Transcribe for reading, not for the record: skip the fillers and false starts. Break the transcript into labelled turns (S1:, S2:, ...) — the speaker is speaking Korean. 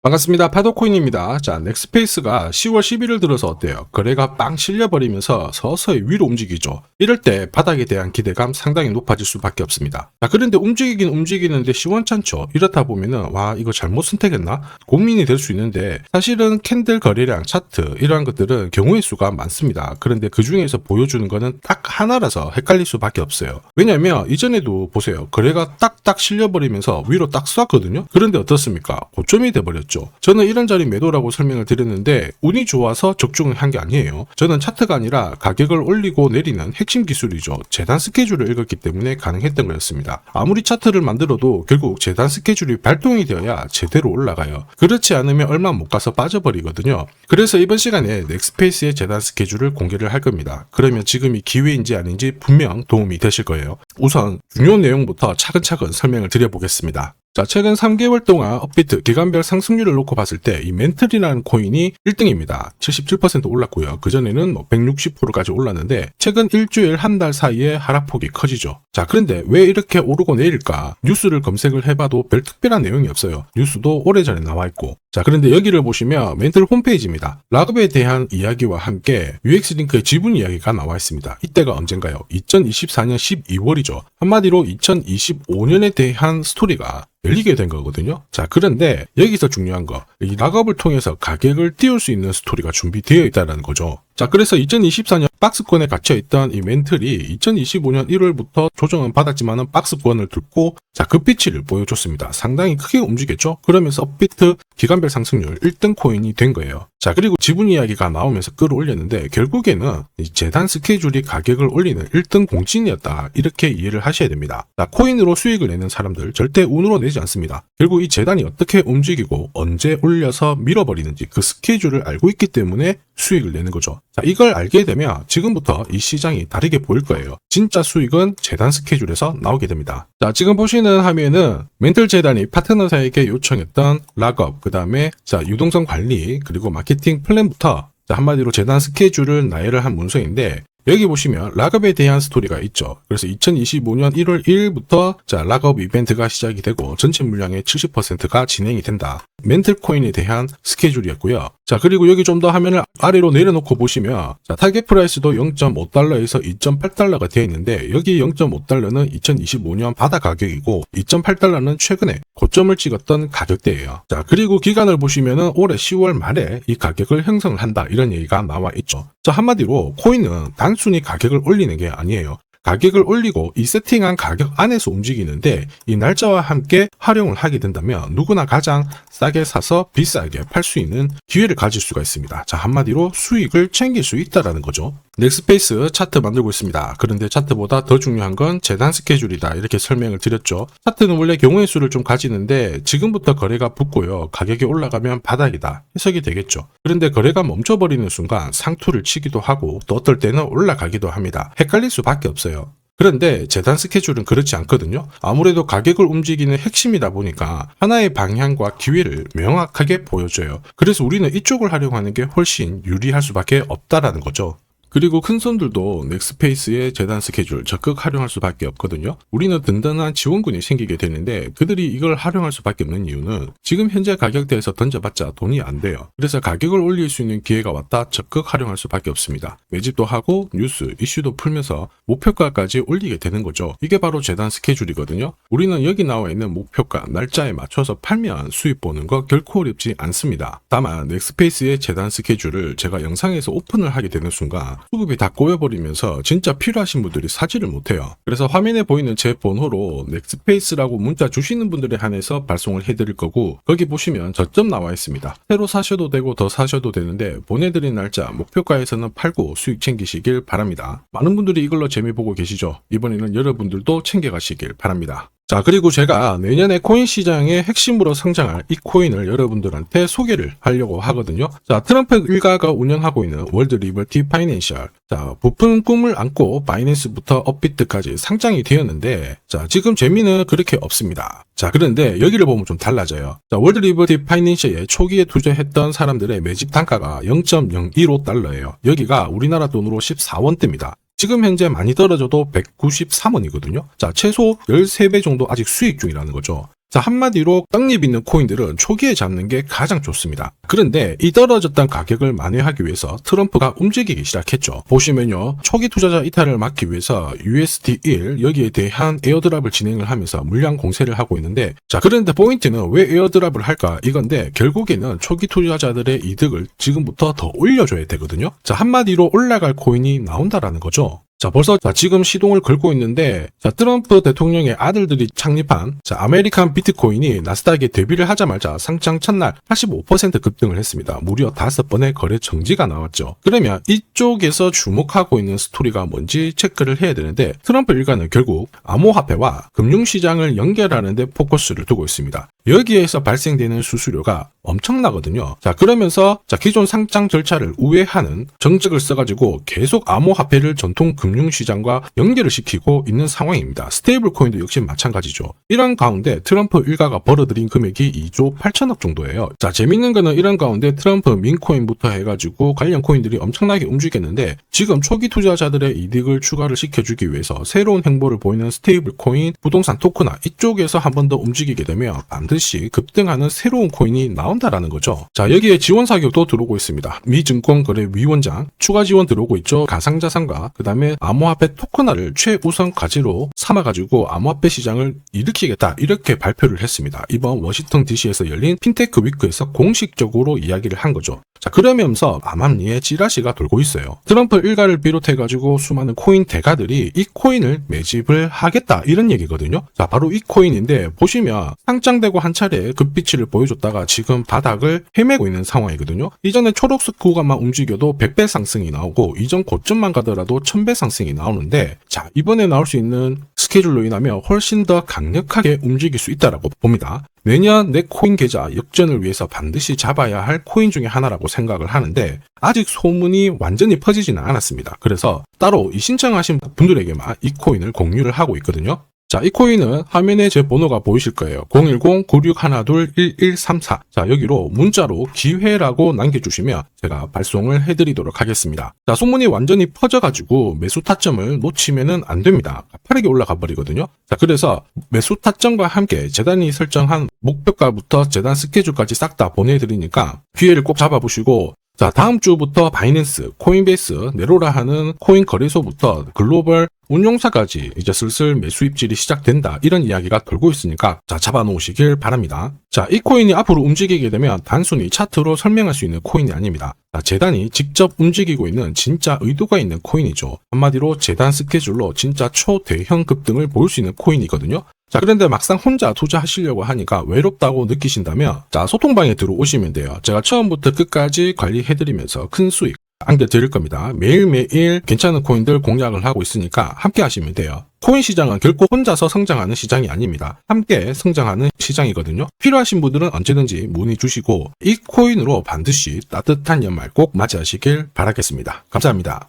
S1: 반갑습니다. 파도코인입니다. 자, 넥스페이스가 10월 11일 들어서 어때요? 거래가 빵 실려버리면서 서서히 위로 움직이죠. 이럴 때 바닥에 대한 기대감 상당히 높아질 수밖에 없습니다. 자, 그런데 움직이긴 움직이는데 시원찮죠. 이렇다 보면은 와, 이거 잘못 선택했나? 고민이 될 수 있는데 사실은 캔들 거래량, 차트 이러한 것들은 경우의 수가 많습니다. 그런데 그 중에서 보여주는 거는 딱 하나라서 헷갈릴 수밖에 없어요. 왜냐면 이전에도 보세요. 거래가 딱딱 실려버리면서 위로 딱 쐈거든요. 그런데 어떻습니까? 고점이 돼버렸죠. 저는 이런 자리 매도라고 설명을 드렸는데 운이 좋아서 적중을 한 게 아니에요. 저는 차트가 아니라 가격을 올리고 내리는 핵심 기술이죠. 재단 스케줄을 읽었기 때문에 가능했던 거였습니다. 아무리 차트를 만들어도 결국 재단 스케줄이 발동이 되어야 제대로 올라가요. 그렇지 않으면 얼마 못 가서 빠져버리거든요. 그래서 이번 시간에 넥스페이스의 재단 스케줄을 공개를 할 겁니다. 그러면 지금이 기회인지 아닌지 분명 도움이 되실 거예요. 우선 중요한 내용부터 차근차근 설명을 드려보겠습니다. 자, 최근 3개월 동안 업비트 기간별 상승률을 놓고 봤을 때 이 멘틀이라는 코인이 1등입니다. 77% 올랐고요. 그전에는 160%까지 올랐는데 최근 일주일 한 달 사이에 하락폭이 커지죠. 자, 그런데 왜 이렇게 오르고 내릴까? 뉴스를 검색을 해봐도 별 특별한 내용이 없어요. 뉴스도 오래전에 나와있고. 자, 그런데 여기를 보시면 멘틀 홈페이지입니다. 락업에 대한 이야기와 함께 UX링크의 지분 이야기가 나와 있습니다. 이때가 언젠가요? 2024년 12월이죠. 한마디로 2025년에 대한 스토리가 열리게 된 거거든요. 자, 그런데 여기서 중요한 거, 이 락업을 통해서 가격을 띄울 수 있는 스토리가 준비되어 있다는 거죠. 자, 그래서 2024년 박스권에 갇혀있던 이 멘틀이 2025년 1월부터 조정은 받았지만은 박스권을 뚫고 자, 급비치를 보여줬습니다. 상당히 크게 움직였죠. 그러면서 업비트 기간별 상승률 1등 코인이 된 거예요. 자, 그리고 지분 이야기가 나오면서 끌어올렸는데 결국에는 이 재단 스케줄이 가격을 올리는 1등 공신이었다. 이렇게 이해를 하셔야 됩니다. 자, 코인으로 수익을 내는 사람들 절대 운으로 내지 않습니다. 결국 이 재단이 어떻게 움직이고 언제 올려서 밀어버리는지 그 스케줄을 알고 있기 때문에 수익을 내는 거죠. 자, 이걸 알게 되면 지금부터 이 시장이 다르게 보일 거예요. 진짜 수익은 재단 스케줄에서 나오게 됩니다. 자, 지금 보시는 화면은 멘틀 재단이 파트너사에게 요청했던 락업, 그 다음에 자, 유동성 관리, 그리고 마케팅 플랜부터 자, 한마디로 재단 스케줄을 나열을 한 문서인데 여기 보시면 락업에 대한 스토리가 있죠. 그래서 2025년 1월 1일부터 자, 락업 이벤트가 시작이 되고 전체 물량의 70%가 진행이 된다. 멘틀 코인에 대한 스케줄이었고요. 자, 그리고 여기 좀 더 화면을 아래로 내려놓고 보시면 자, 타겟 프라이스도 0.5달러에서 2.8달러가 되어 있는데 여기 0.5달러는 2025년 바다 가격이고 2.8달러는 최근에 고점을 찍었던 가격대예요. 자, 그리고 기간을 보시면은 올해 10월 말에 이 가격을 형성을 한다. 이런 얘기가 나와 있죠. 자, 한마디로 코인은 단순히 가격을 올리는 게 아니에요. 가격을 올리고 이 세팅한 가격 안에서 움직이는데 이 날짜와 함께 활용을 하게 된다면 누구나 가장 싸게 사서 비싸게 팔 수 있는 기회를 가질 수가 있습니다. 자, 한마디로 수익을 챙길 수 있다라는 거죠. 넥스페이스 차트 만들고 있습니다. 그런데 차트보다 더 중요한 건 재단 스케줄이다. 이렇게 설명을 드렸죠. 차트는 원래 경우의 수를 좀 가지는데 지금부터 거래가 붙고요. 가격이 올라가면 바닥이다. 해석이 되겠죠. 그런데 거래가 멈춰버리는 순간 상투를 치기도 하고 또 어떨 때는 올라가기도 합니다. 헷갈릴 수밖에 없어요. 그런데 재단 스케줄은 그렇지 않거든요. 아무래도 가격을 움직이는 핵심이다 보니까 하나의 방향과 기회를 명확하게 보여줘요. 그래서 우리는 이쪽을 활용하는 게 훨씬 유리할 수밖에 없다라는 거죠. 그리고 큰 손들도 넥스페이스의 재단 스케줄 적극 활용할 수밖에 없거든요. 우리는 든든한 지원군이 생기게 되는데 그들이 이걸 활용할 수밖에 없는 이유는 지금 현재 가격대에서 던져봤자 돈이 안 돼요. 그래서 가격을 올릴 수 있는 기회가 왔다 적극 활용할 수밖에 없습니다. 매집도 하고 뉴스, 이슈도 풀면서 목표가까지 올리게 되는 거죠. 이게 바로 재단 스케줄이거든요. 우리는 여기 나와 있는 목표가, 날짜에 맞춰서 팔면 수익 보는 거 결코 어렵지 않습니다. 다만 넥스페이스의 재단 스케줄을 제가 영상에서 오픈을 하게 되는 순간 수급이 다 꼬여버리면서 진짜 필요하신 분들이 사지를 못해요. 그래서 화면에 보이는 제 번호로 넥스페이스라고 문자 주시는 분들에 한해서 발송을 해드릴 거고 거기 보시면 저점 나와 있습니다. 새로 사셔도 되고 더 사셔도 되는데 보내드린 날짜 목표가에서는 팔고 수익 챙기시길 바랍니다. 많은 분들이 이걸로 재미 보고 계시죠? 이번에는 여러분들도 챙겨가시길 바랍니다. 자, 그리고 제가 내년에 코인 시장의 핵심으로 성장할 이 코인을 여러분들한테 소개를 하려고 하거든요. 자, 트럼프 일가가 운영하고 있는 월드 리버티 파이낸셜. 자, 부푼 꿈을 안고 바이낸스부터 업비트까지 상장이 되었는데 자, 지금 재미는 그렇게 없습니다. 자, 그런데 여기를 보면 좀 달라져요. 자, 월드 리버티 파이낸셜에 초기에 투자했던 사람들의 매집 단가가 0.015달러예요. 여기가 우리나라 돈으로 14원대입니다. 지금 현재 많이 떨어져도 193원이거든요. 자, 최소 13배 정도 아직 수익 중이라는 거죠. 자, 한마디로 떡잎 있는 코인들은 초기에 잡는 게 가장 좋습니다. 그런데 이 떨어졌던 가격을 만회하기 위해서 트럼프가 움직이기 시작했죠. 보시면요, 초기 투자자 이탈을 막기 위해서 USD1 여기에 대한 에어드랍을 진행을 하면서 물량 공세를 하고 있는데, 자, 그런데 포인트는 왜 에어드랍을 할까 이건데, 결국에는 초기 투자자들의 이득을 지금부터 더 올려줘야 되거든요. 자, 한마디로 올라갈 코인이 나온다라는 거죠. 자, 벌써 지금 시동을 걸고 있는데, 자, 트럼프 대통령의 아들들이 창립한 아메리칸 비트코인이 나스닥에 데뷔를 하자마자 상장 첫날 85% 급등을 했습니다. 무려 5번의 거래 정지가 나왔죠. 그러면 이쪽에서 주목하고 있는 스토리가 뭔지 체크를 해야 되는데, 트럼프 일가는 결국 암호화폐와 금융시장을 연결하는 데 포커스를 두고 있습니다. 여기에서 발생되는 수수료가 엄청나거든요. 자, 그러면서 기존 상장 절차를 우회하는 정책을 써가지고 계속 암호화폐를 전통 금융시장과 연결을 시키고 있는 상황입니다. 스테이블 코인도 역시 마찬가지죠. 이런 가운데 트럼프 일가가 벌어들인 금액이 2조 8천억 정도예요. 자, 재밌는 거는 이런 가운데 트럼프 민코인부터 해가지고 관련 코인들이 엄청나게 움직였는데, 지금 초기 투자자들의 이득을 추가를 시켜주기 위해서 새로운 행보를 보이는 스테이블 코인, 부동산 토크나 이쪽에서 한 번 더 움직이게 되면 반드시 급등하는 새로운 코인이 나온다라는 거죠. 자, 여기에 지원 사격도 들어오고 있습니다. 미 증권거래위원장 추가 지원 들어오고 있죠. 가상자산과 그 다음에 암호화폐 토큰화를 최우선 과제로 삼아가지고 암호화폐 시장을 일으키겠다, 이렇게 발표를 했습니다. 이번 워싱턴 DC에서 열린 핀테크 위크에서 공식적으로 이야기를 한 거죠. 자, 그러면서 암암리에 찌라시가 돌고 있어요. 트럼프 일가를 비롯해가지고 수많은 코인 대가들이 이 코인을 매집을 하겠다, 이런 얘기거든요. 자, 바로 이 코인인데, 보시면 상장되고 한 차례 급비치를 보여줬다가 지금 바닥을 헤매고 있는 상황이거든요. 이전에 초록색 구간만 움직여도 100배 상승이 나오고, 이전 고점만 가더라도 1000배 상승이 나오는데, 자, 이번에 나올 수 있는 스케줄로 인하면 훨씬 더 강력하게 움직일 수 있다라고 봅니다. 내년 내 코인 계좌 역전을 위해서 반드시 잡아야 할 코인 중에 하나라고 생각을 하는데, 아직 소문이 완전히 퍼지지는 않았습니다. 그래서 따로 이 신청하신 분들에게만 이 코인을 공유를 하고 있거든요. 자, 이 코인은 화면에 제 번호가 보이실 거예요. 010-9612-1134. 자, 여기로 문자로 기회라고 남겨주시면 제가 발송을 해드리도록 하겠습니다. 자, 소문이 완전히 퍼져가지고 매수 타점을 놓치면은 안 됩니다. 빠르게 올라가 버리거든요. 자, 그래서 매수 타점과 함께 재단이 설정한 목표가부터 재단 스케줄까지 싹 다 보내드리니까 기회를 꼭 잡아보시고, 자, 다음 주부터 바이낸스, 코인베이스, 네로라 하는 코인 거래소부터 글로벌 운용사까지 이제 슬슬 매수 입질이 시작된다, 이런 이야기가 돌고 있으니까 자, 잡아놓으시길 바랍니다. 자, 이 코인이 앞으로 움직이게 되면 단순히 차트로 설명할 수 있는 코인이 아닙니다. 자, 재단이 직접 움직이고 있는 진짜 의도가 있는 코인이죠. 한마디로 재단 스케줄로 진짜 초대형 급등을 보일 수 있는 코인이거든요. 자, 그런데 막상 혼자 투자하시려고 하니까 외롭다고 느끼신다면, 자, 소통방에 들어오시면 돼요. 제가 처음부터 끝까지 관리해드리면서 큰 수익 안겨드릴 겁니다. 매일매일 괜찮은 코인들 공략을 하고 있으니까 함께 하시면 돼요. 코인 시장은 결코 혼자서 성장하는 시장이 아닙니다. 함께 성장하는 시장이거든요. 필요하신 분들은 언제든지 문의 주시고, 이 코인으로 반드시 따뜻한 연말 꼭 맞이하시길 바라겠습니다. 감사합니다.